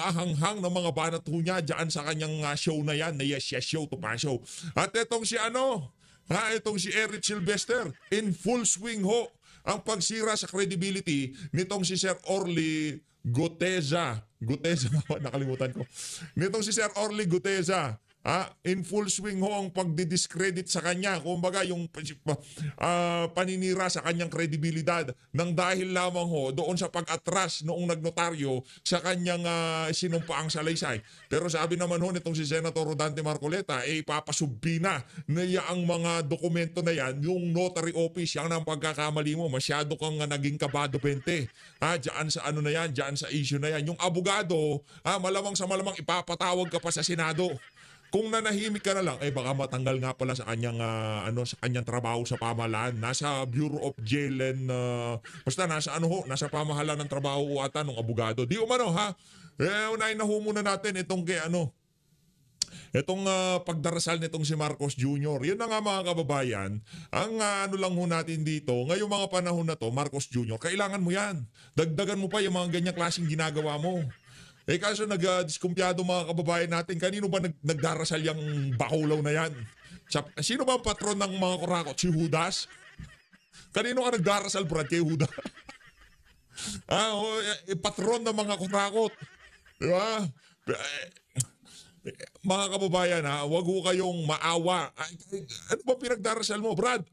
nakahanghang ng mga banat ho niya dyan sa kanyang show na yan, na Yes Yes Show, Tuma Show. At itong si itong si Eric Sylvester, in full swing ho ang pagsira sa credibility nitong si Sir Orly Guteza. Guteza, nakalimutan ko. Nitong si Sir Orly Guteza. In full swing ho ang pagdidiscredit sa kanya. Kumbaga yung paninira sa kanyang kredibilidad nang dahil lamang ho doon sa pag-atras noong nagnotaryo sa kanyang sinumpaang salaysay. Pero sabi naman ho nitong si Senator Rodante Marcoleta, ipapasubpi na niya ang mga dokumento na yan, yung notary office, yan ang pagkakamali mo. Masyado kang naging kabado 20. Diyan sa ano na yan, diyan sa issue na yan. Yung abogado, malamang sa malamang ipapatawag ka pa sa Senado. Kung nanahimik ka na lang, baka matanggal nga pala sa kanyang sa kanyang trabaho sa pamahalaan. Nasa Bureau of Jail and basta nasa nasa pamahalaan ng trabaho ata ng abogado. Di umano ha. Unahin na ho muna natin itong itong pagdarasal nitong si Marcos Jr. Yun na nga mga kababayan, ang lang ho natin dito, ngayong mga panahon na to, Marcos Jr., kailangan mo yan. Dagdagan mo pa yung mga ganyang klaseng ginagawa mo. Kaso nag-diskumpiyado mga kababayan natin, kanino ba nagdarasal yung bakulaw na yan? Sino ba ang patron ng mga kurakot? Si Judas? Kanino ka nagdarasal, Brad? Kay Judas? Patron ng mga kurakot. Diba? Mga kababayan wag ho kayong maawa. Ano ba pinagdarasal mo, Brad?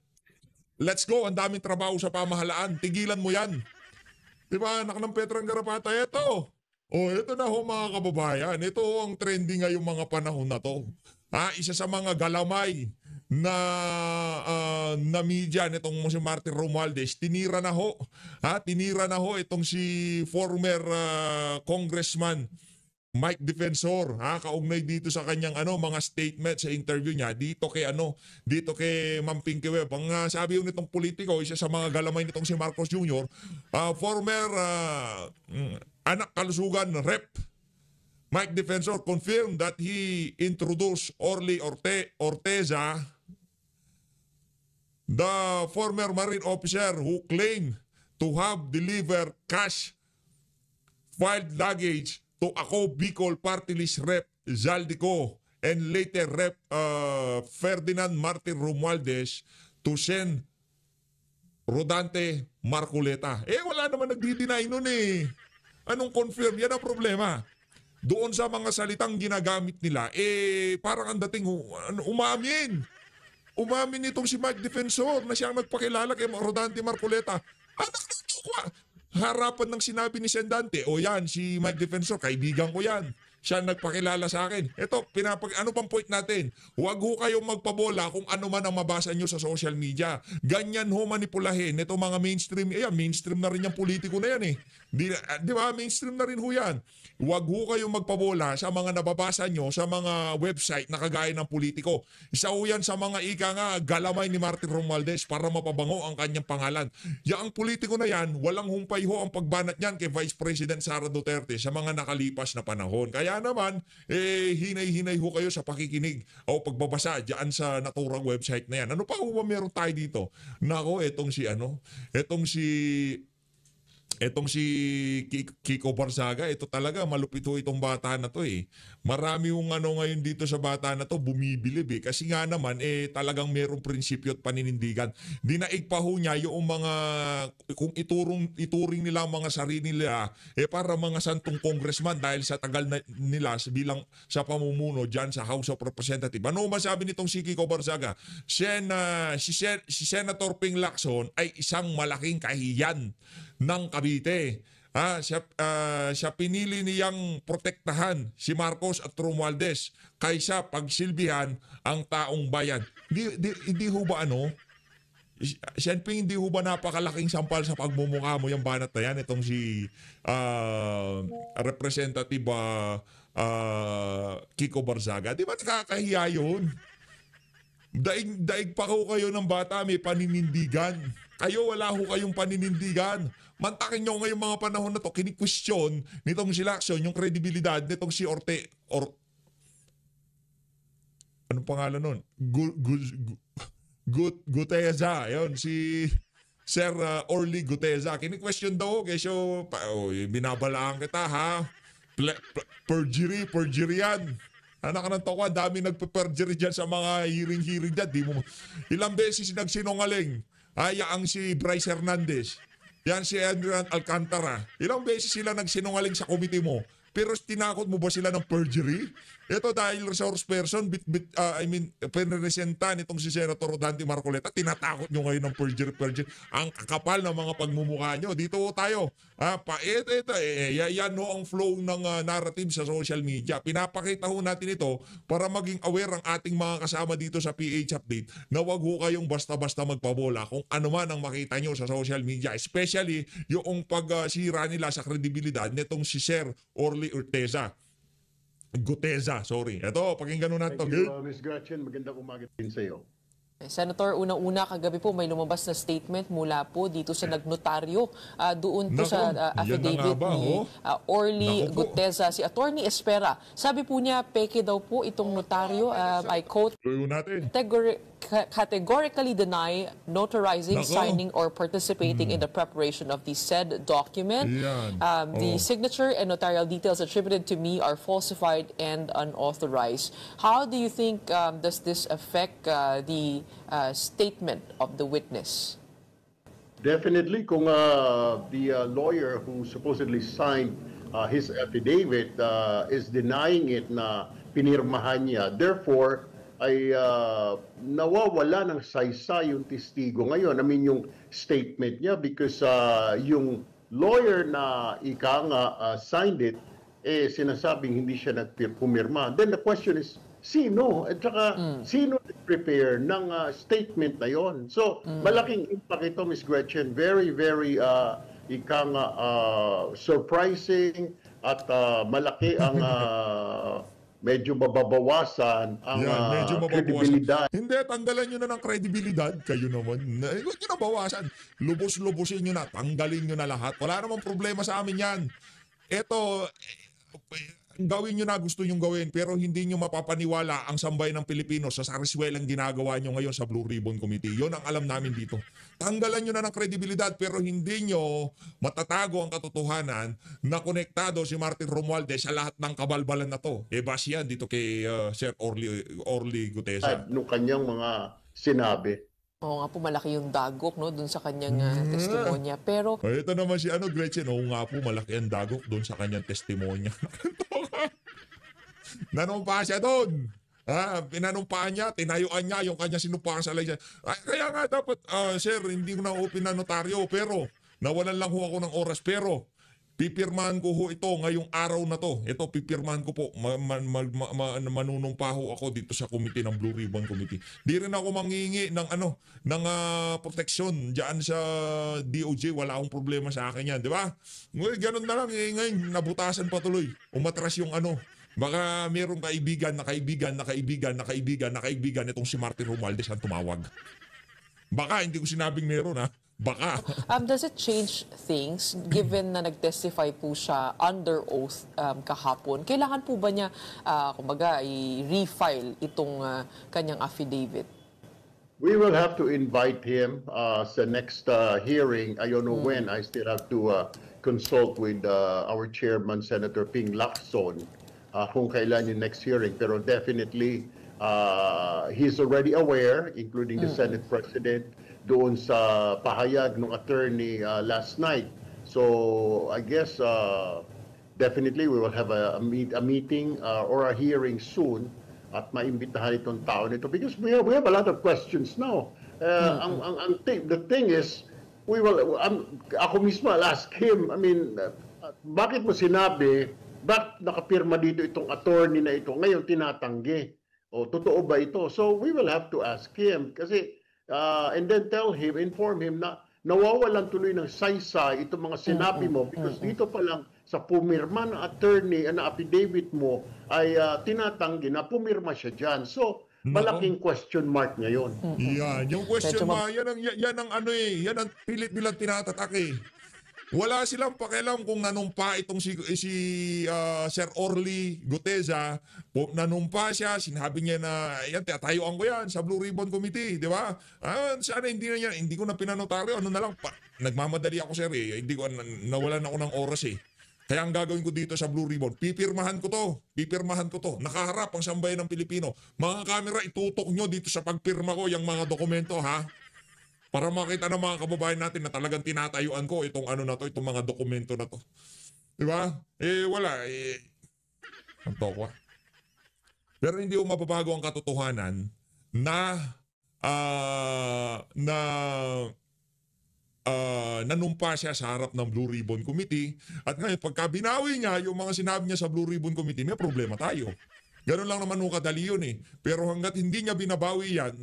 Let's go, ang daming trabaho sa pamahalaan. Tigilan mo yan. Diba, anak ng Petrang Garapata, ito. Ito na ho mga kababayan. Ito ang trending ngayong mga panahon na to. Isa sa mga galamay na media nitong si Martin Romualdez, tinira na ho. Tinira na ho itong si former congressman Mike Defensor, kaugnay dito sa kanyang mga statement sa interview niya dito kay Ma'am Pinky Webb. Ang sabi yung nitong politiko, isa sa mga galamay nitong si Marcos Jr., former anak kalusugan Rep Mike Defensor confirmed that he introduced Orly Orteza, the former Marine officer who claimed to have delivered cash filed luggage to Ako Bicol Party List Rep Zaldico and later Rep Ferdinand Martin Romualdez to Sen Rodante Marcoleta. Wala naman nagdi-deny nun Anong confirm? Yan ang problema. Doon sa mga salitang ginagamit nila, parang ang dating umamin. Umamin itong si Mike Defensor na siyang nagpakilala kay Rodante Marcoleta. Harapan ng sinabi ni Sendante, yan, si Mike Defensor, kaibigan ko yan. Siya nagpakilala sa akin. Ito, ano pang point natin? Huwag ho kayong magpabola kung ano man ang mabasa nyo sa social media. Ganyan ho manipulahin. Ito mga mainstream, mainstream na rin yung politiko na yan Di ba? Mainstream na rin ho yan. Huwag ho kayong magpabola sa mga nababasa nyo sa mga website na kagaya ng politiko. Isa ho yan sa mga galamay ni Martin Romualdez para mapabango ang kanyang pangalan. Ang politiko na yan, walang humpay ho ang pagbanat niyan kay Vice President Sara Duterte sa mga nakalipas na panahon. Kaya naman, hinay-hinay ho kayo sa pakikinig o pagbabasa dyan sa naturang website na yan. Ano pa ho ba meron tayo dito? Nako, Etong si Kiko Barzaga, ito talaga malupit ho itong bata na to Marami yung ngayon dito sa bata na to bumibilib kasi nga naman talagang merong prinsipyo at paninindigan. Dinaig pa ho niya yung mga kung ituring nila ang mga sarili nila para mga santong congressman dahil sa tagal nila bilang sa pamumuno diyan sa House of Representatives. Ano masabi nitong si Kiko Barzaga? Si Senator Ping Lacson ay isang malaking kahiyan ng Cavite. Siya pinili niyang protektahan si Marcos at Romualdez kaysa pagsilbihan ang taong bayan. Hindi ho ba siyempre hindi ho ba napakalaking sampal sa pagmumukha mo yung banat na yan itong si Representative Kiko Barzaga? Di ba nakakahiya yun? Daig pa ho kayo ng bata, may paninindigan. Kayo wala ho kayong paninindigan. Mantakin nyo ngayong mga panahon na to, kini-question nitong si Lacson yung kredibilidad nitong si anong pangalan nun? Guteza. Yun, si Sir Orly Guteza. Kini-question daw, kesyo, binabalaan kita Perjury yan. Anak ng toko, dami nagpe-perjury dyan sa mga hearing dyan. Ilang beses nagsinungaling. Ang si Bryce Hernandez. Yan si Adrian Alcantara. Ilang beses sila nagsinungaling sa committee mo. Pero tinakot mo ba sila ng perjury? Ito dahil resource person, pinresentan itong si Senator Rodante Marcoleta, tinatakot nyo ngayon ng perjury. Ang kakapal ng mga pagmumukha nyo. Dito tayo. Yan no ang flow ng narrative sa social media. Pinapakita ho natin ito para maging aware ang ating mga kasama dito sa PH Update na wag ho kayong basta-basta magpabola kung ano man ang makita nyo sa social media. Especially yung pagsira nila sa kredibilidad nitong si Sir Orly Guteza, sorry. Ito, pakinggan nyo natin. Thank you, Ms. Gretchen. Magandang umaga din sa iyo. Senator, unang-una kagabi po may lumabas na statement mula po dito sa nagnotaryo doon po sa affidavit ni Orly Guteza, si Attorney Espera. Sabi po niya, peke daw po itong notaryo, I quote, categorically deny notarizing, signing, or participating in the preparation of the said document. The signature and notarial details attributed to me are falsified and unauthorized. How do you think does this affect the statement of the witness? Definitely, kung the lawyer who supposedly signed his affidavit is denying it na pinirmahan niya, therefore, ay nawawala ng saysay yung testigo ngayon. I mean, yung statement niya because yung lawyer na ika nga signed it, sinasabing hindi siya nagpumirma. Then the question is, sino? At saka, sino nag-prepare ng statement na yon? So, malaking impact ito, Ms. Gretchen. Very, very ika nga surprising at malaki ang medyo mababawasan ang kredibilidad. Hindi, tanggalan nyo na ng kredibilidad. Kayo naman. Huwag nyo na bawasan. Lubos-lubosin nyo na. Tanggalin nyo na lahat. Wala namang problema sa amin yan. Ito, gawin nyo na gusto nyo gawin, pero hindi nyo mapapaniwala ang sambayan ng Pilipino sa sariswelang ginagawa nyo ngayon sa Blue Ribbon Committee. Yon ang alam namin dito. Tanggalan nyo na ng kredibilidad, pero hindi nyo matatago ang katotohanan na konektado si Martin Romualdez sa lahat ng kabalbalan na to. Base yan dito kay Sir Orly Guteza. Nung kanyang mga sinabi. Oo nga po, malaki yung dagok no, dun sa kanyang testimonya. Pero ito naman si Gretchen, oo nga po, malaki ang dagok dun sa kanyang testimonya. Nanumpa siya doon. Pinanumpaan niya, tinayuan niya yung kanya sinumpaan sa laysa. Kaya nga dapat, sir, hindi ko na open na notaryo, pero nawalan lang ho ako ng oras. Pero pipirmahan ko ho ito ngayong araw na to. Ito, pipirmahan ko po. Manunumpa ho ako dito sa committee ng Blue Ribbon Committee. Di rin ako manghihingi ng proteksyon diyan sa DOJ. Wala akong problema sa akin yan, di ba? Ganun na lang. Ngayon, nabutasan pa tuloy. Umatras yung baka mayroong kaibigan itong si Martin Romualdez ang tumawag. Baka, hindi ko sinabing meron Baka. Does it change things given na nag-testify po siya under oath kahapon? Kailangan po ba niya, kumbaga, i-refile itong kanyang affidavit? We will have to invite him sa next hearing. I don't know when. I still have to consult with our chairman, Senator Ping Lacson, kung kailan yung next hearing. Pero definitely, he's already aware, including the Senate President, doon sa pahayag ng attorney last night. So I guess definitely we will have a meeting or a hearing soon at maimbitahan itong tao nito because we have a lot of questions now. The thing is, ako mismo I'll ask him, I mean, bakit mo sinabi, bakit nakapirma dito itong attorney na ito, ngayon tinatanggi? O totoo ba ito? So we will have to ask him kasi and then inform him na nawawalan tuloy ng saysay itong mga sinabi mo because dito pa lang sa pumirma ng attorney na affidavit mo ay tinatanggi na pumirma siya dyan. So, malaking question mark ngayon. Yan, yung question mark, yan ang pilit nilang tinatatak Wala silang pakialam kung nanumpa itong si Sir Orly Guteza. Nanumpa siya, sinabi niya na yan, tatayuan ko yan sa Blue Ribbon Committee, di ba? Sana hindi ko na pinanotaryo, na lang, nagmamadali ako sir hindi ko, nawalan ako ng oras Kaya ang gagawin ko dito sa Blue Ribbon, pipirmahan ko to. Nakaharap ang sambayan ng Pilipino. Mga kamera, itutok nyo dito sa pagpirma ko yung mga dokumento, ha? Para makita ng mga kababayan natin na talagang tinatayuan ko itong ano na to, itong mga dokumento na to. Diba? Wala. Ang tokwa. Pero hindi ko mababago ang katotohanan na nanumpa siya sa harap ng Blue Ribbon Committee at ngayon pagka binawi niya yung mga sinabi niya sa Blue Ribbon Committee, may problema tayo. Ganun lang naman kadali yun eh. Pero hanggat hindi niya binabawi yan,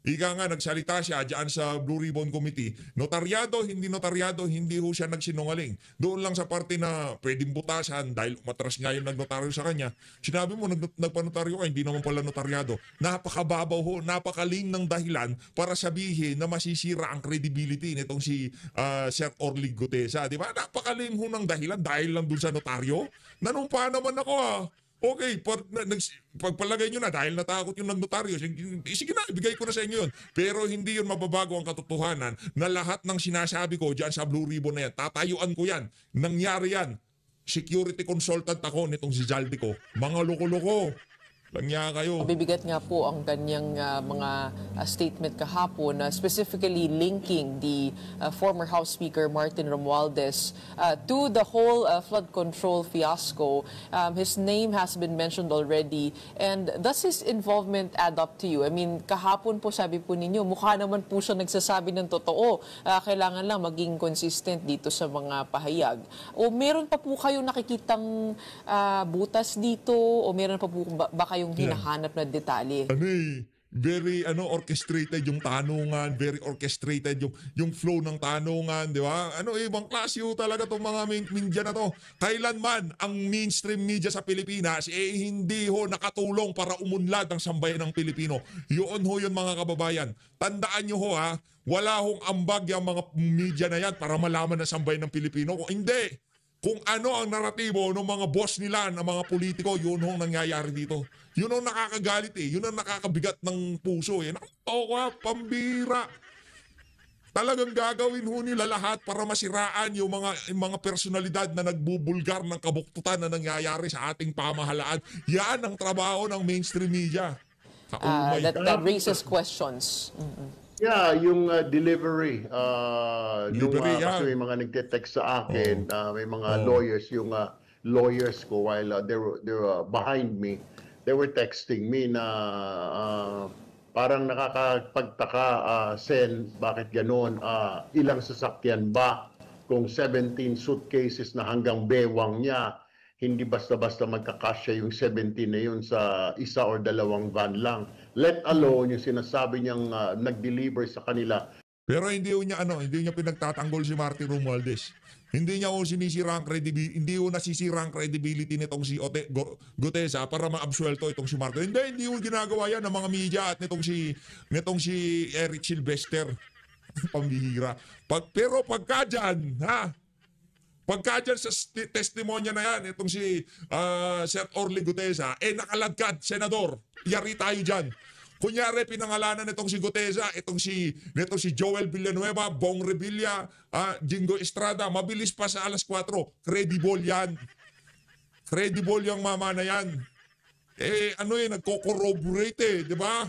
ika nga nagsalita siya dyan sa Blue Ribbon Committee, notaryado, hindi ho siya nagsinungaling. Doon lang sa parte na pwedeng butasan dahil umatras nga yung nagnotaryo sa kanya. Sinabi mo, nagpanotaryo ka, hindi naman pala notaryado. Napakababaw ho, napakaling ng dahilan para sabihin na masisira ang credibility nitong si Sir Orly Gutesa. Di ba? Napakaling ho ng dahilan dahil lang dun sa notaryo. Nanumpa naman ako Okay, pagpalagay nyo na dahil natakot yung nagnotaryo, sige na, ibigay ko na sa inyo yun. Pero hindi yun mababago ang katotohanan na lahat ng sinasabi ko dyan sa Blue Ribbon na yan, tatayuan ko yan, nangyari yan. Security consultant ako nitong si Zaldico. Mga loko-loko. Langya kayo. Mabibigat nga po ang kanyang mga statement kahapon, specifically linking the former House Speaker Martin Romualdez to the whole flood control fiasco. His name has been mentioned already, and does his involvement add up to you? I mean, kahapon po sabi po ninyo, mukha naman po siya nagsasabi ng totoo. Kailangan lang maging consistent dito sa mga pahayag. O meron pa po kayong nakikitang butas dito? O meron pa po ba kayong hinahanap na detalye? Very orchestrated yung tanungan, very orchestrated yung flow ng tanungan, di ba? Ibang klase talaga tong mga media na to. Kailanman ang mainstream media sa Pilipinas hindi ho nakatulong para umunlad ang sambayan ng Pilipino. Yun mga kababayan. Tandaan nyo wala hong ambag yung mga media na yan para malaman ng sambayan ng Pilipino. Hindi. Kung ano ang naratibo ng mga boss nila, ng mga politiko, yun ang nangyayari dito. Yun ang nakakagalit Yun ang nakakabigat ng puso pambira. Talagang gagawin nila lahat para masiraan yung mga personalidad na nagbubulgar ng kabuktutan na nangyayari sa ating pamahalaan. Yan ang trabaho ng mainstream media. That raises questions. Yeah, yung delivery. Kasi may mga nagte-text sa akin, may mga lawyers, yung lawyers ko while they were behind me, they were texting me na parang nakakapagtaka, Sen, bakit ganon? Ilang sasakyan ba? Kung 17 suitcases na hanggang bewang niya, hindi basta-basta magkakasya yung 17 na yun sa isa or dalawang van lang. Let alone yung sinasabi niyang nag-deliver sa kanila. Pero hindi niya pinagtatanggol si Martin Romualdez. Hindi niya sinisira ang credibility, hindi nasisira ang credibility nitong si Gutesa para ma-absuelto itong si Martin. Hindi ginagawa yan ng mga media at nitong si Eric Silvester. Pambihira. Pero pagka dyan sa testimonya na yan, itong si Sir Orly Gutesa, nakalagkad, senador, yari tayo dyan. Kunyari, pinangalanan itong si Gutesa, itong si Joel Villanueva, Bong Revilla, Jingo Estrada, mabilis pa sa alas 4. Credible yan. Credible yung mama na yan. Nagko-corroborate di ba?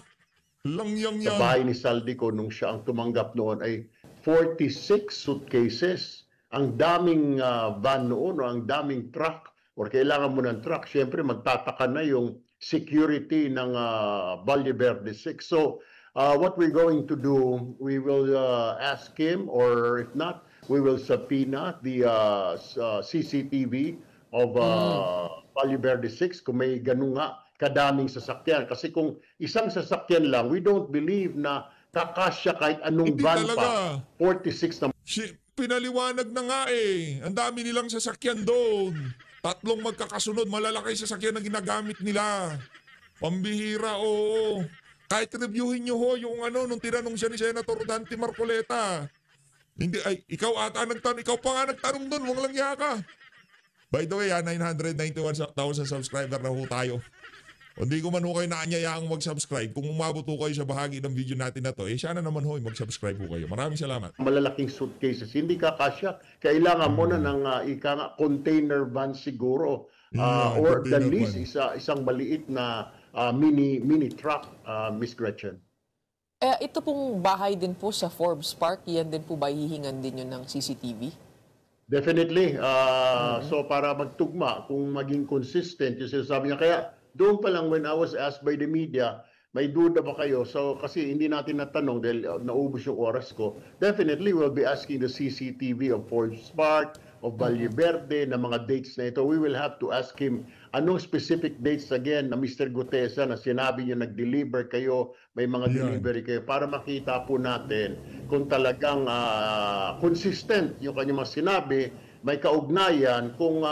Langyang yan. Sa bahay ni Zaldico, nung siya ang tumanggap noon, ay 46 suitcases. Ang daming van noon, ang daming truck, or kailangan mo ng truck, syempre magtataka na yung security ng Valle Verde 6. So, what we're going to do, we will ask him, or if not, we will subpoena the CCTV of Valle Verde 6 kung may ganun nga kadaming sasakyan. Kasi kung isang sasakyan lang, we don't believe na kakasya kahit anong Hindi van talaga. pa. 46 na. Pinaliwanag na nga Ang dami nilang sasakyan doon. 3 magkakasunod, malalaki sasakyan na ginagamit nila. Pambihira, oo. Kahit reviewin nyo yung nung tinanong siya ni Senator Dante Marcoleta. Hindi, ikaw pa nga nagtanong doon, wag lang yaka. By the way, 991,000 subscriber na ho tayo. Hindi ko man ho kayo naanyayaang mag-subscribe. Kung umabot ho kayo sa bahagi ng video natin na to, sana naman ho mag-subscribe ho kayo. Maraming salamat. Malalaking suitcases, hindi ka kasya. Kailangan mo na ng container van siguro. Or the container least, van. isang maliit na mini truck, Miss Gretchen. Ito pong bahay din po sa Forbes Park, yan din po ba hihingan din yun ng CCTV? Definitely. So para magtugma, kung maging consistent yung sinasabi niya. Kaya doon pa lang when I was asked by the media, may duda ba kayo? So kasi hindi natin natanong dahil naubos yung oras ko. Definitely we'll be asking the CCTV of Forbes Park, of Valle Verde, na mga dates na ito. We will have to ask him anong specific dates again na Mr. Gutesa na sinabi niyo nag-deliver kayo, may mga delivery kayo para makita po natin kung talagang consistent yung kanyang mga sinabi, may kaugnayan kung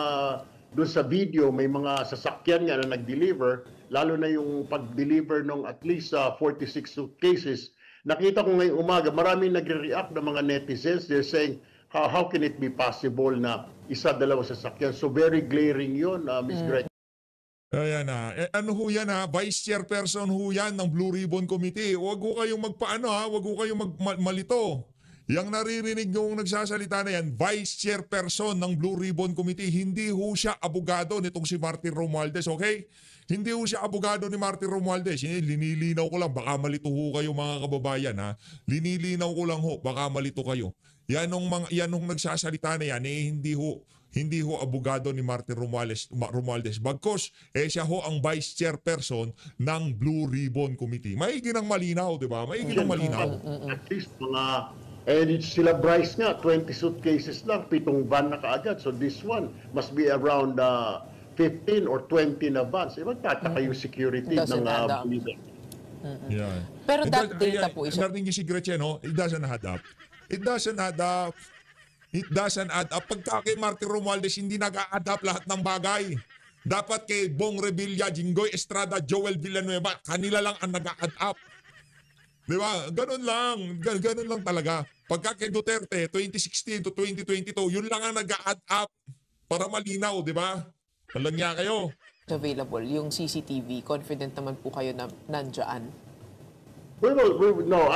doon sa video may mga sasakyan nga na nag-deliver, lalo na yung pag-deliver ng at least 46 suitcases. Nakita ko ngayong umaga, maraming nagre-react na mga netizens. They're saying, how can it be possible na isa, dalawa sasakyan? So very glaring yun, Ms. Gretchen. Ayan na. Ano ho yan ha? Vice Chairperson ho yan ng Blue Ribbon Committee. Huwag ho kayong magpaano ha? Huwag ho kayong malito. Yang naririnig yung nagsasalita na yan, Vice Chairperson ng Blue Ribbon Committee, hindi ho siya abogado nitong si Martin Romualdez, okay? Hindi ho siya abogado ni Martin Romualdez. Linilinaw ko lang, baka malito ho kayo mga kababayan ha. Linilinaw ko lang ho, baka malito kayo. Yan nung nagsasalita na yan, hindi ho abogado ni Martin Romualdez. Bagkos, siya ho ang Vice Chairperson ng Blue Ribbon Committee. Maigi ng malinaw, di ba? Maigi ng malinaw. At least sila Bryce nga, 20 suitcases lang, 7 van na kaagad. So this one must be around 15 or 20 na vans. Magtataka yung security ng Bolivar. Yeah. Pero that data po is... Narinig si Gretchen, no? It doesn't add up. It doesn't add up. It doesn't add up. Pagka kay Martin Romualdez, hindi nag-a-add up lahat ng bagay. Dapat kay Bong Revilla, Jinggoy Estrada, Joel Villanueva, kanila lang ang nag-a-add up. Di ba? Ganun lang. Ganun lang talaga. Pagka kay Duterte, 2016 to 2022, yun lang ang nag-a-add up para malinaw, di ba? Walang niya kayo. Available, yung CCTV, confident naman po kayo na nandyan? No,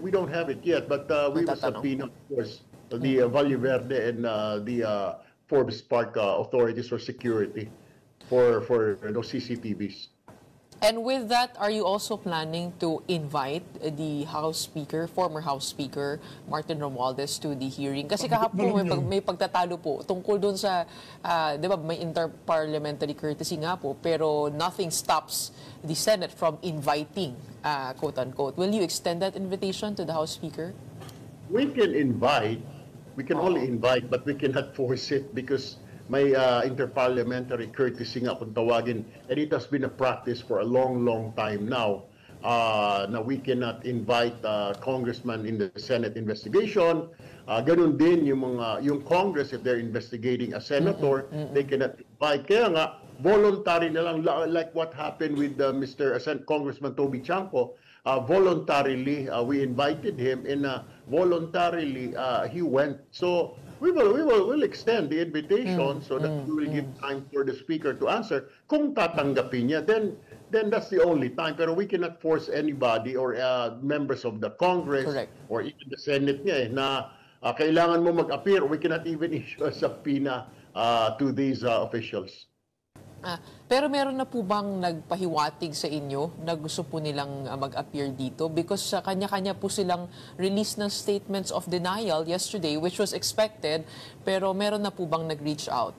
we don't have it yet, but we will subpoena, of course, the Valle Verde and the Forbes Park authorities for security for those CCTVs. And with that, are you also planning to invite the House Speaker, former House Speaker, Martin Romualdez to the hearing? Kasi kahapon may pagtatalo po tungkol dun sa, di ba, may interparliamentary courtesy nga po, pero nothing stops the Senate from inviting, quote-unquote. Will you extend that invitation to the House Speaker? We can invite, we can only invite, but we cannot force it because may interparliamentary courtesy nga kung tawagin, and it has been a practice for a long time now na we cannot invite congressman in the Senate investigation. Ganun din yung Congress, if they're investigating a senator, they cannot invite. Kaya nga, voluntary na lang, like what happened with Congressman Toby Chanco. Voluntarily, we invited him and voluntarily he went. So we'll extend the invitation so that we will give time for the speaker to answer. Kung tatanggapin niya, then that's the only time. Pero we cannot force anybody or members of the Congress or even the Senate niya na kailangan mo mag-appear. We cannot even issue a subpoena to these officials. Pero meron na po bang nagpahiwatig sa inyo na gusto po nilang mag-appear dito? Because sa kanya-kanya po silang release ng statements of denial yesterday, which was expected, pero meron na po bang nag-reach out?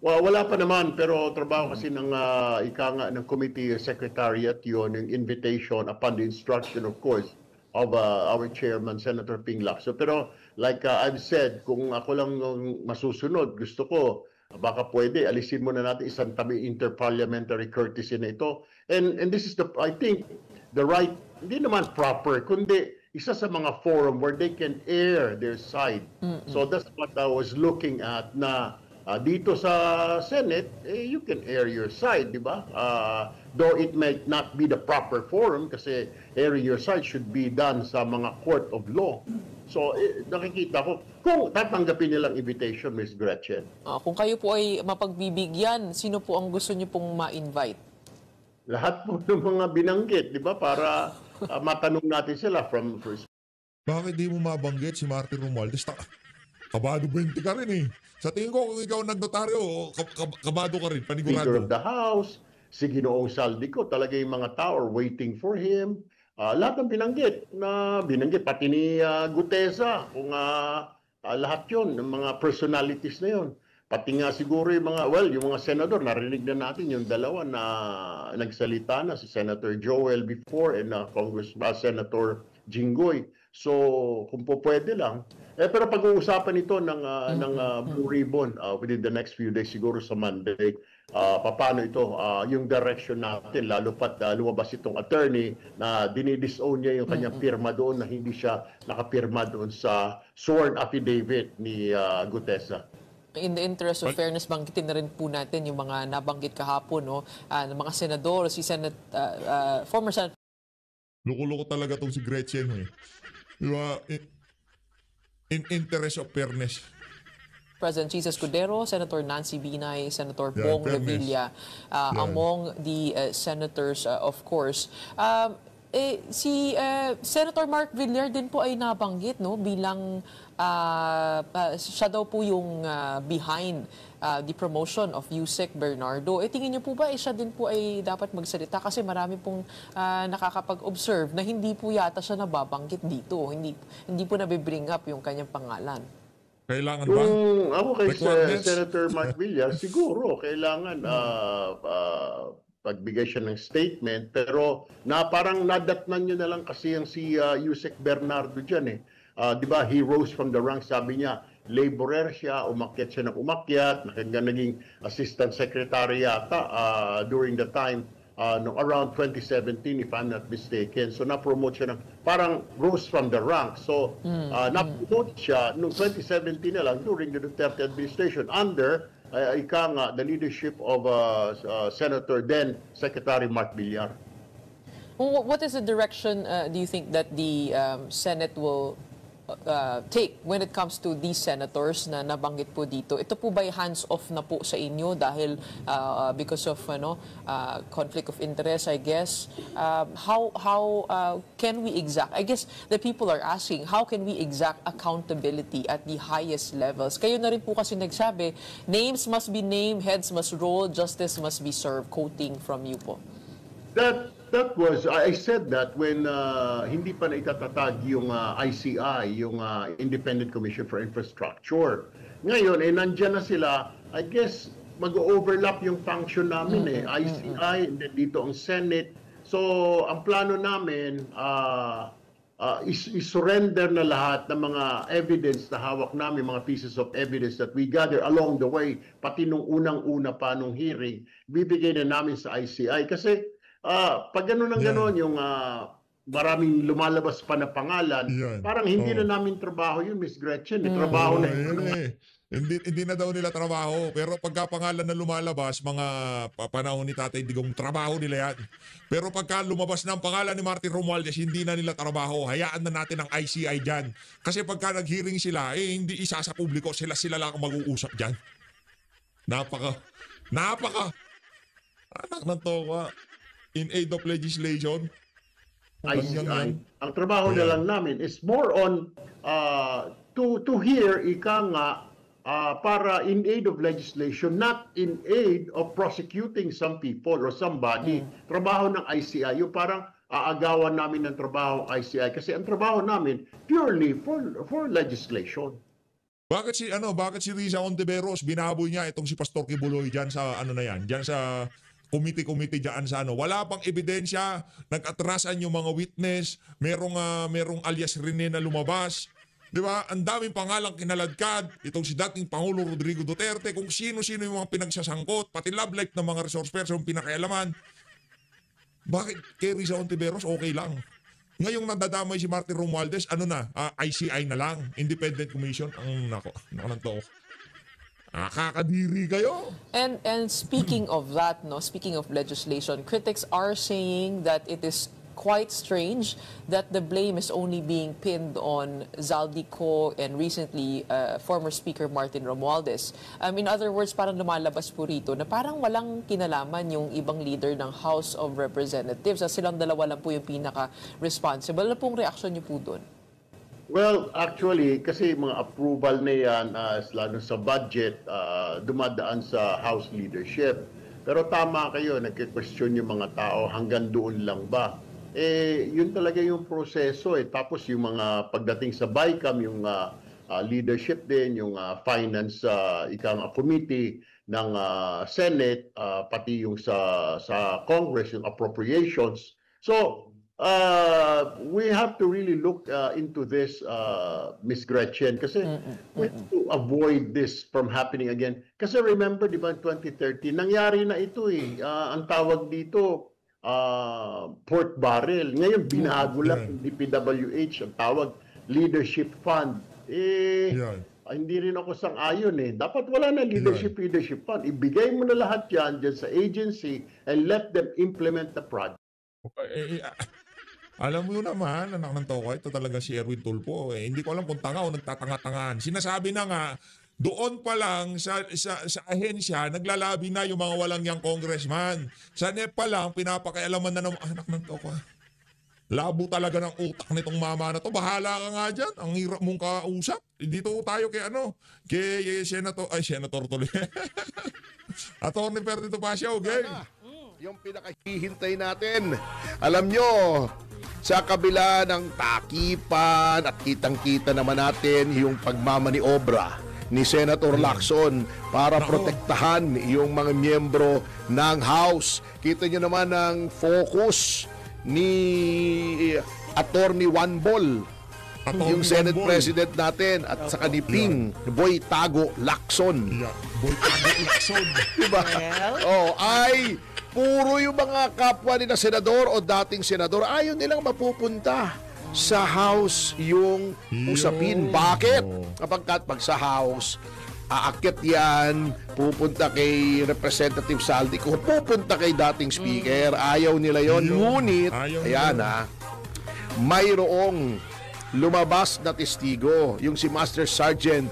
Well, wala pa naman, pero trabaho kasi ng ng committee secretariat yun, yung invitation upon the instruction, of course, of our chairman, Senator Ping Lacson. Pero like I've said, kung ako lang masusunod, gusto ko, baka pwede, alisin muna natin isang tabi interparliamentary courtesy na ito. And this is I think, the right, hindi naman proper, kundi isa sa mga forum where they can air their side. So that's what I was looking at na dito sa Senate, you can air your side, di ba? Though it might not be the proper forum kasi airing your side should be done sa mga court of law. So, nakikita ko, kung tatanggapin nilang invitation, Ms. Gretchen. Kung kayo po ay mapagbibigyan, sino po ang gusto niyo pong ma-invite? lahat po ng mga binanggit, di ba? Para matanong natin sila from first. Bakit di mo mabanggit si Martin Romualdez? Kabado 20 ka rin eh. Sa tingin ko, kung ikaw nagnotaryo, kabado ka rin, Speaker panigurado. of the House, si Ginoong Saldico, talaga yung mga tao are waiting for him. Lahat ng binanggit, pati ni Gutesa, kung lahat yon ng mga personalities na yon. Pati nga siguro yung mga senador, narinig na natin yung dalawa na nagsalita na, si Senator Joel before and Senator Jinggoy. So, kung po pwede lang. Pero pag-uusapan ito ng Blue Ribbon within the next few days, siguro sa Monday, paano ito, yung direction natin, lalo pat lumabas itong attorney na dinidisown niya yung kanyang pirma doon na hindi siya nakapirma doon sa sworn affidavit ni Gutesa. In the interest of fairness, banggitin na rin po natin yung mga nabanggit kahapon, no? Ng mga senador, si former Senator Loko-loko talaga tong si Gretchen eh. Diba? In interest of fairness. President Jesus Escudero, Senator Nancy Binay, Senator Yeah, Bong fairness. Revilla, among the senators, of course. Si Senator Mark Villar din po ay nabanggit, no, bilang siya daw po yung behind the promotion of Yusek Bernardo. Tingin niyo po ba siya din po ay dapat magsalita kasi marami pong nakakapag-observe na hindi po yata siya nababanggit dito. Hindi po nabibring up yung kanyang pangalan. Kailangan ba? Kung ako kay Requirements? Senator Mark Villar, siguro kailangan pagbigay siya ng statement, pero parang nadatnan nyo na lang kasi yung si Yusek Bernardo dyan eh. Di ba, he rose from the ranks, sabi niya, laborer siya, umakyat siya ng umakyat, naging assistant secretary yata during the time no, around 2017 if I'm not mistaken. So na-promote siya ng parang rose from the ranks. So na-promote siya noong 2017 na lang during the Duterte administration under the leadership of Senator then Secretary Mark Villar. What is the direction do you think that the Senate will take when it comes to these senators na nabanggit po dito? Ito po ba'y hands-off na po sa inyo dahil because of conflict of interest, I guess? How can we exact? I guess the people are asking, how can we exact accountability at the highest levels? Kayo na rin po kasi nagsabi, names must be named, heads must roll, justice must be served. Quoting from you po. That was, I said that when hindi pa na itatatag yung ICI, yung Independent Commission for Infrastructure. Ngayon, nandyan na sila, I guess, mag-overlap yung function namin ICI, and then dito ang Senate. So, ang plano namin, is-surrender na lahat ng mga evidence na hawak namin, mga pieces of evidence that we gather along the way, pati nung unang-una pa nung hearing, bibigay na namin sa ICI. Kasi, pag gano'n ng gano'n, yung maraming lumalabas pa na pangalan, parang hindi na namin trabaho yun, Miss Gretchen. Trabaho na yun. Hindi na daw nila trabaho. Pero pagka pangalan na lumalabas, mga panahon ni Tatay Digong, trabaho nila yan. Pero pagka lumabas na ang pangalan ni Martin Romualdez, hindi na nila trabaho. Hayaan na natin ang ICI dyan. Kasi pagka nag-hearing sila, hindi isa sa publiko, sila lang ang mag-uusap dyan. Napaka, anak ng toka. In aid of legislation. ICI. Ang trabaho na lang namin is more on to hear para in aid of legislation, not in aid of prosecuting some people or somebody. Trabaho ng ICI, yung parang aagawan namin ng trabaho ng ICI kasi ang trabaho namin purely for legislation. Bakit si Risa Ontiveros binaboy niya itong si Pastor Kibuloy diyan sa diyan sa committee diyan sa wala pang ebidensya, nag-atrasan yung mga witness, merong alias Rene na lumabas. 'Di ba? Ang daming pangalang kinaladkad itong si dating Pangulo Rodrigo Duterte, kung sino-sino yung mga pinagsasangkot, pati love life ng mga resource person pinakialaman. Bakit kay Risa Ontiveros okay lang? Ngayong nadadamay si Martin Romualdez, ICI na lang, Independent Commission. Ang nako. Nakakadiri kayo. And speaking of that, speaking of legislation, critics are saying that it is quite strange that the blame is only being pinned on Zaldico and recently former Speaker Martin Romualdez. In other words, parang lumalabas po rito na parang walang kinalaman yung ibang leader ng House of Representatives. Silang dalawa lang po yung pinaka-responsible. Ano pong reaksyon niyo po doon? Well, actually, kasi mga approval na yan, lalo sa budget, dumadaan sa House leadership. Pero tama kayo, nagke-question yung mga tao, hanggang doon lang ba? Yun talaga yung proseso. Tapos yung mga pagdating sa BICAM, yung leadership din, yung finance committee ng Senate, pati yung sa Congress, yung appropriations. So, we have to really look into this, Ms. Gretchen, kasi we have to avoid this from happening again. Kasi remember, di ba, 2013, nangyari na ito eh. Ang tawag dito, pork barrel. Ngayon, binago lang yung DPWH, ang tawag, leadership fund. Hindi rin ako sang-ayon eh. Dapat wala na leadership fund. Ibigay mo na lahat yan dyan sa agency and let them implement the project. Alam mo naman, anak ng toko, ito talaga si Erwin Tulfo. Hindi ko alam kung tanga o nagtatanga-tangaan. Sinasabi na nga, doon pa lang sa ahensya, naglalabi na yung mga walang yang congressman. Sa NEP pa lang, pinapakialaman na ng anak ng toko. Labo talaga ng utak nitong mama na to. Bahala ka nga dyan. Ang hirap mong kausap. Dito tayo kay Senator tuloy. Atty. Ferdinand Pasio, gang. Yung pinakahihintay natin. Alam nyo, sa kabila ng takipan at kitang-kita naman natin yung pagmamaniobra ni Senator Lacson para protektahan yung mga miyembro ng House. Kita nyo naman ang focus ni Attorney Juan Bol, yung Senate President natin, at sa kaniping Boy Tago Lacson. Boy Tago Lacson. Diba? Ay puro yung mga kapwa nila senador o dating senador, ayaw nilang mapupunta sa House yung usapin. Bakit? Kapagkat pag sa House, aakyat yan, pupunta kay Representative Zaldico, pupunta kay dating Speaker, ayaw nila yon. Ngunit, ayan mayroong lumabas na testigo, yung si Master Sergeant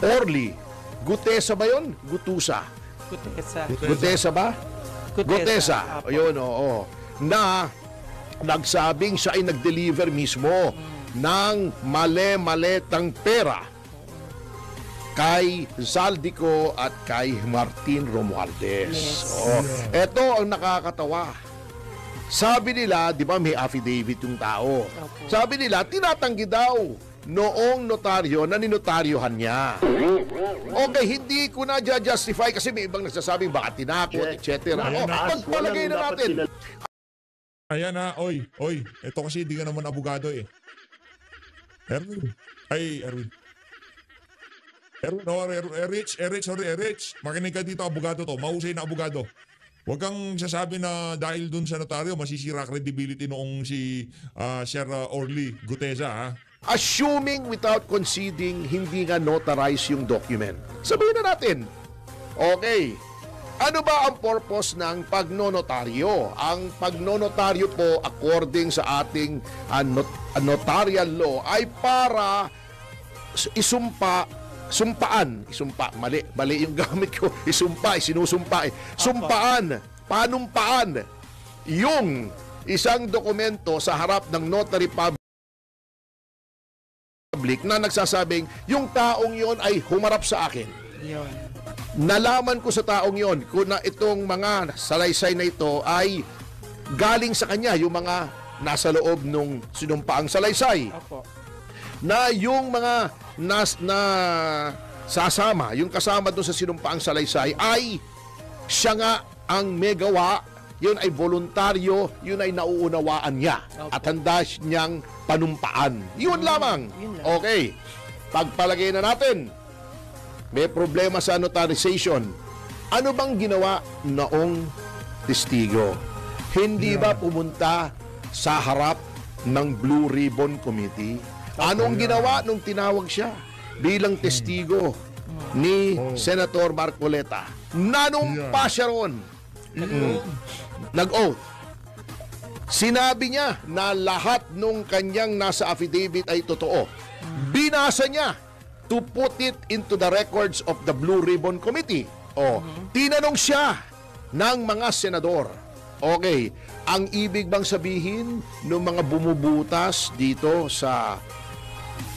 Orly Gutesa ba yun? Gutusa. Gutesa ba? Gutesa. Ayun, oo. Na nagsabing siya ay nag-deliver mismo ng male-maletang pera kay Zaldico at kay Martin Romualdez. Ito ang nakakatawa. Sabi nila, di ba may affidavit yung tao. Sabi nila, tinatanggi daw noong notaryo na ninotaryohan niya. Okay, hindi ko na justify kasi may ibang nagsasabing baka tinakot, etc. Pagpalagay na natin. Ayan na, oy. Ito kasi hindi ka naman abogado eh. Erwin. Rich. Makinig ka dito, abogado to. Mahusay na abogado. Huwag kang sasabi na dahil dun sa notaryo, masisira credibility noong si Sir Orly Gutesa, ha? Assuming without conceding, hindi nga notarize yung document. Sabihin na natin, okay, ano ba ang purpose ng pagnonotaryo? Ang pagnonotaryo po, according sa ating notarial law, ay para sumpaan, mali yung gamit ko, sinusumpa, sumpaan, panumpaan yung isang dokumento sa harap ng notary public na nagsasabing yung taong yon ay humarap sa akin. Nalaman ko sa taong yon kung na itong mga salaysay na ito ay galing sa kanya, yung mga nasa loob nung sinumpaang salaysay. Na yung mga sasama, yung kasama doon sa sinumpaang salaysay ay siya nga ang may gawa, yun ay voluntaryo, yun ay nauunawaan niya at handa niyang panumpaan. Yun lamang. Okay. Pagpalagay na natin, may problema sa notarization. Ano bang ginawa noong testigo? Hindi ba pumunta sa harap ng Blue Ribbon Committee? Anong ginawa nung tinawag siya bilang testigo ni Senator Marcoleta? Nanumpa siya ron. Nag-oath. Sinabi niya na lahat nung kanyang nasa affidavit ay totoo. Binasa niya to put it into the records of the Blue Ribbon Committee. Tinanong siya ng mga senador. Okay, ang ibig bang sabihin ng mga bumubutas dito sa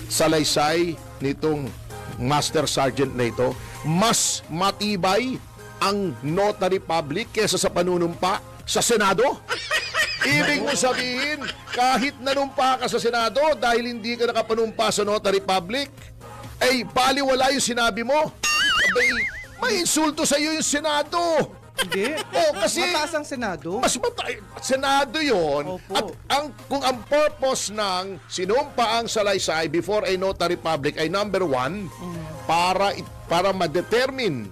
salaysay nitong Master Sergeant na ito, mas matibay ang notary public kesa sa panunumpa sa Senado? Ibig mo sabihin, kahit nanumpa ka sa Senado dahil hindi ka nakapanumpa sa notary public, ay baliwala yung sinabi mo. Abay, may insulto sa iyo yung Senado. Hindi. Kasi mataas ang Senado. Mas Senado yon. Opo. At kung ang purpose ng sinumpaang salaysay before a notary public ay number 1, para ma-determine,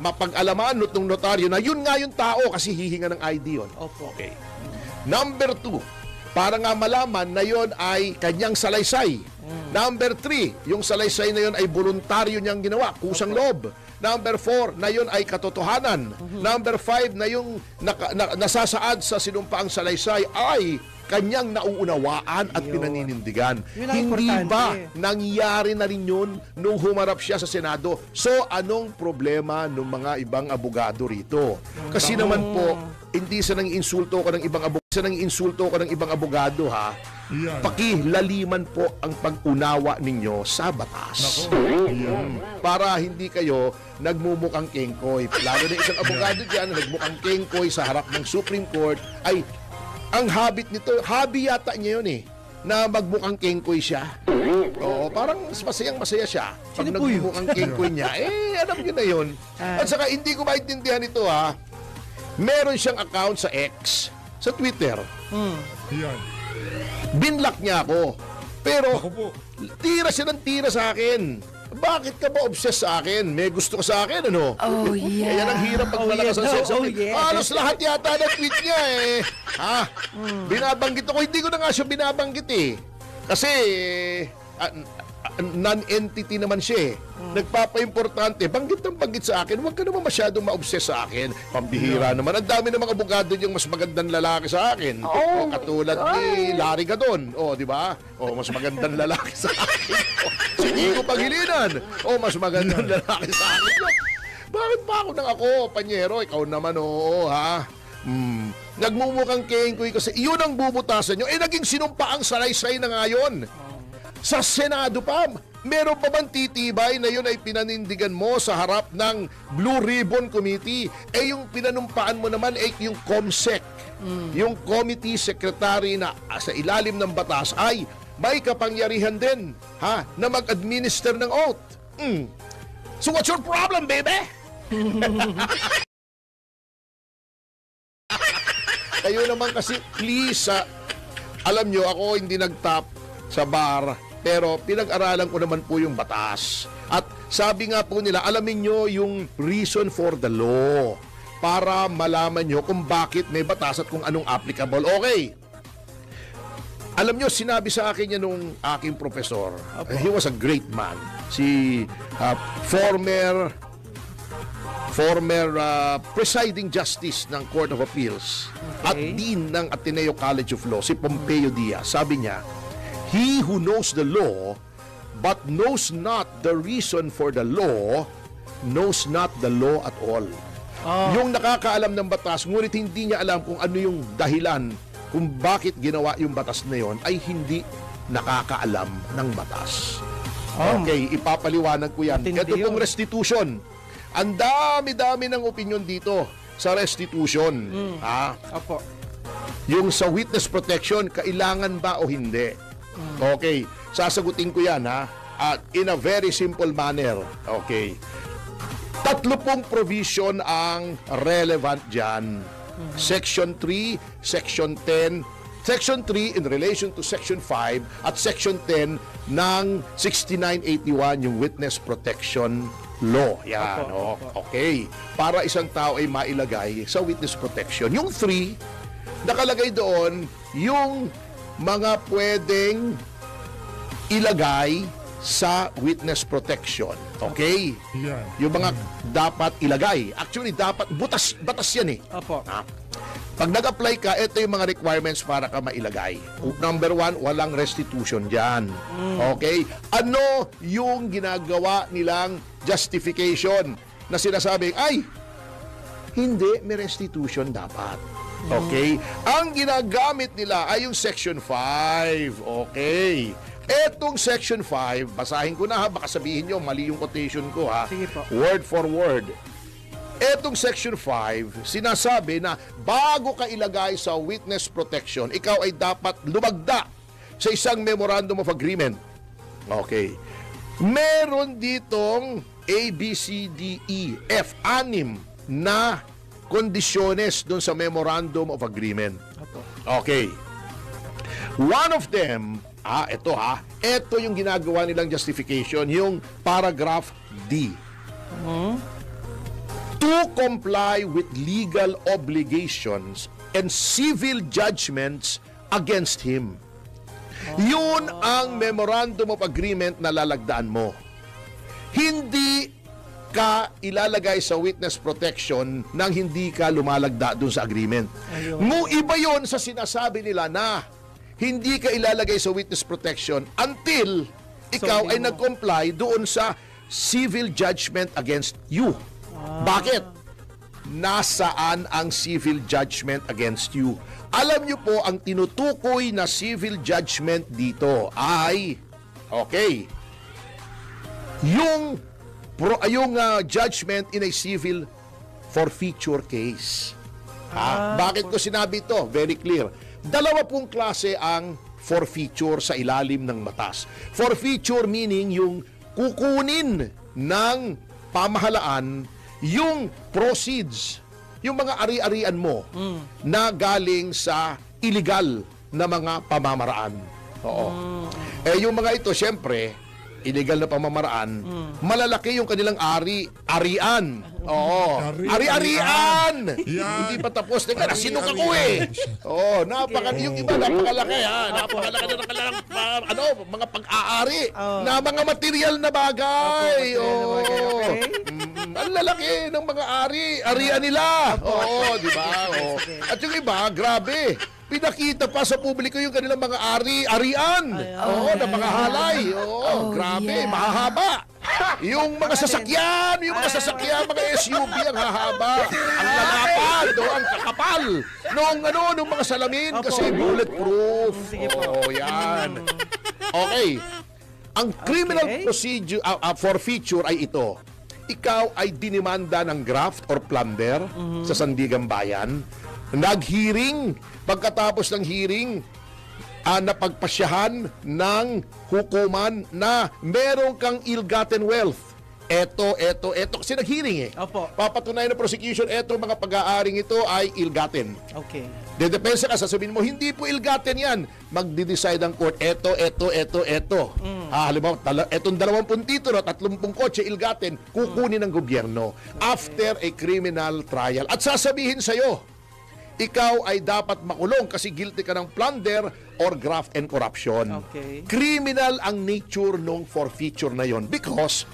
mapag-alaman nung notaryo na yun nga yung tao kasi hihinga ng ID yun. Opo. Okay. Number 2, para nga malaman na yon ay kanyang salaysay. Number 3, yung salaysay na yon ay voluntaryo niyang ginawa, kusang loob. Number 4, na yun ay katotohanan. Number 5, na yung nasasaad sa sinumpaang salaysay ay kanyang nauunawaan at pinaninindigan. Hindi ba nangyari na rin yun nung humarap siya sa Senado? So, anong problema ng mga ibang abogado rito? Kasi naman po, hindi sa nang insulto ka ng ibang abogado, ha? Yan. Pakilaliman po ang pag-unawa ninyo sa batas. Para hindi kayo nagmumukhang kengkoy. Lalo na isang abogado dyan na nagmukhang kengkoy sa harap ng Supreme Court ay ang habit nito, hobby yata niya yun na magmukhang kengkoy siya. Oo, parang masayang-masaya siya. Pag nagmukhang kengkoy niya, alam niyo na yun. At saka hindi ko maintindihan ito, ha. Meron siyang account sa X, sa Twitter. Yan. Binlock niya ako. Pero, Ako po. tira siya ng tira sa akin. Bakit ka ba obsessed sa akin? May gusto ka sa akin, ano? Oh, yeah. Kaya ang hirap pag malakas ang sex appeal. yeah. Halos lahat yata ng tweet niya, Binabanggit ako. Hindi ko na nga siya binabanggit, Kasi, non-entity naman siya, Nagpapa-importante, banggit ng banggit sa akin, huwag ka naman masyadong ma-obsess sa akin. Pambihira naman. Ang dami ng mga abogado yung mas magandang lalaki sa akin. Katulad ni Larry Gadon. Di ba? Mas magandang lalaki sa akin. Si Nico Pangilinan. Mas magandang lalaki sa akin. Bakit pa ako nang ako, Panyero? Ikaw naman, ha? Nagmumukhang kengkoy kasi iyon ang bubutasan nyo. Naging sinumpaang salaysay na ngayon. Sa Senado pa, meron pa bang titibay na yun ay pinanindigan mo sa harap ng Blue Ribbon Committee? Yung pinanumpaan mo naman ay yung COMSEC, yung Committee Secretary na sa ilalim ng batas ay may kapangyarihan din na mag-administer ng oath. So what's your problem, baby? Kayo naman kasi, please, alam nyo, ako hindi nag-top sa bar, pero pinag-aralan ko naman po yung batas. At sabi nga po nila, alamin nyo yung reason for the law para malaman nyo kung bakit may batas at kung anong applicable. Okay. Alam nyo, sinabi sa akin yan nung aking professor. He was a great man. Si former presiding justice ng Court of Appeals at dean ng Ateneo College of Law, si Pompeo Diaz. Sabi niya, he who knows the law but knows not the reason for the law knows not the law at all. Yung nakakaalam ng batas ngunit hindi niya alam kung ano yung dahilan kung bakit ginawa yung batas na yon ay hindi nakakaalam ng batas. Okay, ipapaliwanag ko yan. Ito pong restitution. Ang dami-dami ng opinion dito sa restitution. Opo. Yung sa witness protection, kailangan ba o hindi? Okay, sasagutin ko yan in a very simple manner. Okay. 3 pong provision ang relevant dyan. Section 3, Section 10, Section 3 in relation to Section 5 at Section 10 ng 6981 yung witness protection law. Yan, okay. Para isang tao ay mailagay sa witness protection. Yung 3, nakalagay doon yung mga pwedeng ilagay sa witness protection. Okay? Yung mga dapat ilagay. Actually, dapat, batas yan Opo. Pag nag-apply ka, ito yung mga requirements para ka mailagay. Number 1, walang restitution dyan. Okay? Ano yung ginagawa nilang justification na sinasabing, ay, hindi, may restitution dapat. Okay? Ang ginagamit nila ay yung Section 5. Okay? Etong Section 5, basahin ko na ha, baka sabihin nyo, mali yung quotation ko ha. Sige po. Word for word. Etong Section 5, sinasabi na bago ka ilagay sa witness protection, ikaw ay dapat lumagda sa isang Memorandum of Agreement. Okay. Meron ditong A, B, C, D, E, F, 6 na kondisyones dun sa Memorandum of Agreement. Okay. One of them, ito yung ginagawa nilang justification, yung paragraph D. To comply with legal obligations and civil judgments against him. Yun ang Memorandum of Agreement na lalagdaan mo. Hindi ka ilalagay sa witness protection nang hindi ka lumalagda dun sa agreement. Iba yon sa sinasabi nila na hindi ka ilalagay sa witness protection until ikaw ay nag-comply doon sa civil judgment against you. Bakit? Nasaan ang civil judgment against you? Alam niyo po, ang tinutukoy na civil judgment dito ay, okay, yung judgment in a civil forfeiture case. Bakit ko sinabi ito? Very clear. Dalawa pong klase ang forfeiture sa ilalim ng batas. Forfeiture meaning yung kukunin ng pamahalaan yung proceeds, yung mga ari-arian mo na galing sa illegal na mga pamamaraan. Oo. Yung mga ito, syempre, illegal na pamamaraan, malalaki yung kanilang arian. Oo. Yan. Ari-arian! Hindi pa tapos. Teka, nasinok ako eh. Oo, yung iba, napakalaki ha. Napakalaki na kanilang mga pag-aari na mga material na bagay. Oo. Ang lalaki ng mga arian nila. Oo, di ba? At yung iba, grabe. Pinakita pa sa publiko yung kanilang mga arian. Oo, na mga halay. Oo, grabe, mahahaba. Yung mga sasakyan, mga SUV ang hahaba. Ang lalapad, ang kakapal. Nung mga salamin kasi bulletproof. Oo, yan. Okay. Ang criminal procedure forfeiture ay ito. Ikaw ay dinimanda ng graft or plunder sa Sandigan Bayan. Nag-hearing, pagkatapos ng hearing, napagpasyahan ng hukuman na meron kang ill-gotten wealth. Ito. Kasi nag-hearing eh. Opo. Papatunayan ng prosecution, mga pag-aaring ito ay ill-gotten. Okay. Dedepensa ka, sasabihin mo, hindi po ill-gotten yan. Magdi-decide ang court, ito. Halimbawa, etong 20 titulo, 30 kotse ill-gotten, kukunin ng gobyerno after a criminal trial. At sasabihin sa'yo, ikaw ay dapat makulong kasi guilty ka ng plunder or graft and corruption. Okay. Criminal ang nature ng forfeiture na yon because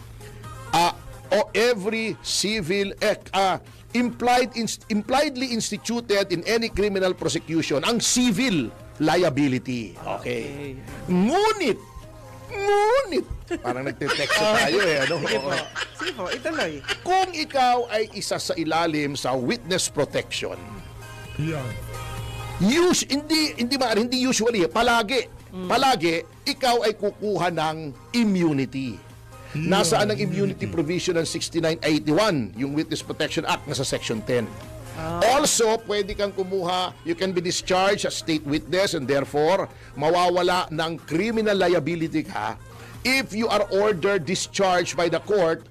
every civil impliedly instituted in any criminal prosecution ang civil liability. Okay. Ngunit parang nagte-text tayo eh. Sige po, ituloy. Kung ikaw ay isa sa ilalim sa witness protection, Yan. hindi usually, palagi ikaw ay kukuha ng immunity. Nasaan ang immunity provision ng 6981, yung Witness Protection Act, nasa Section 10. Also, pwede kang kumuha, you can be discharged as state witness and therefore, mawawala ng criminal liability ka if you are ordered discharged by the court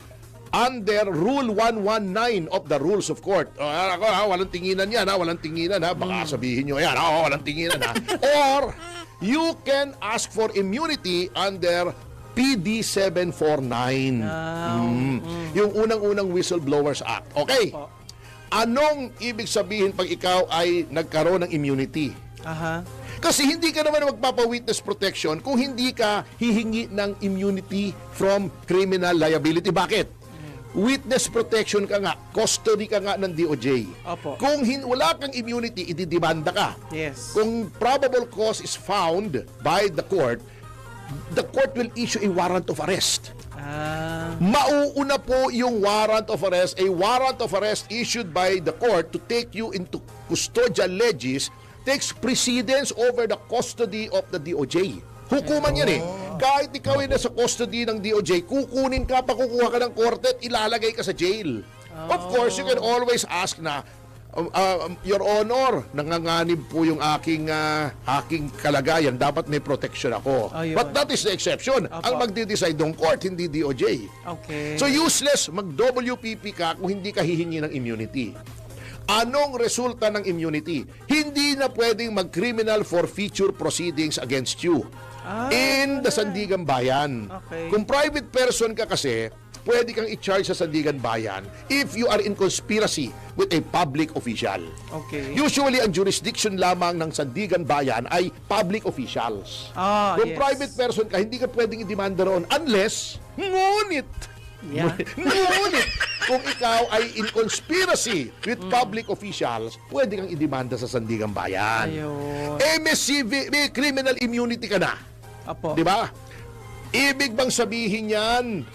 under Rule 119 of the Rules of Court. Walang tinginan yan, walang tinginan, baka sabihin nyo, walang tinginan, Or, you can ask for immunity under PD 749. Yung unang-unang Whistleblowers Act. Okay. Anong ibig sabihin pag ikaw ay nagkaroon ng immunity? Kasi hindi ka naman magpapa-witness protection kung hindi ka hihingi ng immunity from criminal liability. Bakit? witness protection ka nga, custody ka nga ng DOJ. Opo. Kung wala kang immunity, ididimanda ka. Yes. Kung probable cause is found by the court will issue a warrant of arrest. Mauuna po yung warrant of arrest, a warrant of arrest issued by the court to take you into custodial legis takes precedence over the custody of the DOJ. Hukuman yan eh. Kahit ikaw ay nasa custody ng DOJ, kukunin ka, pakukuha ka ng korte at ilalagay ka sa jail. Of course, you can always ask na, Your Honor, nanganganib po yung aking kalagayan. Dapat may protection ako. Ayun. But that is the exception. Opo. Ang magdi-decide ng court, hindi DOJ. Okay. So useless mag-WPP ka kung hindi ka hihingi ng immunity. Anong resulta ng immunity? Hindi na pwedeng mag-criminal forfeiture proceedings against you in the Sandigan Bayan. Okay. Kung private person ka kasi, pwede kang i-charge sa Sandigan Bayan if you are in conspiracy with a public official. Okay. Usually, ang jurisdiction lamang ng Sandigan Bayan ay public officials. Kung yes. private person ka, hindi ka pwedeng i-demanda roon unless, ngunit, Yeah. ngunit, kung ikaw ay in conspiracy with public officials, pwede kang i-demanda sa Sandigan Bayan. Ayun. May criminal immunity ka na. Opo. Di ba? Ibig bang sabihin yan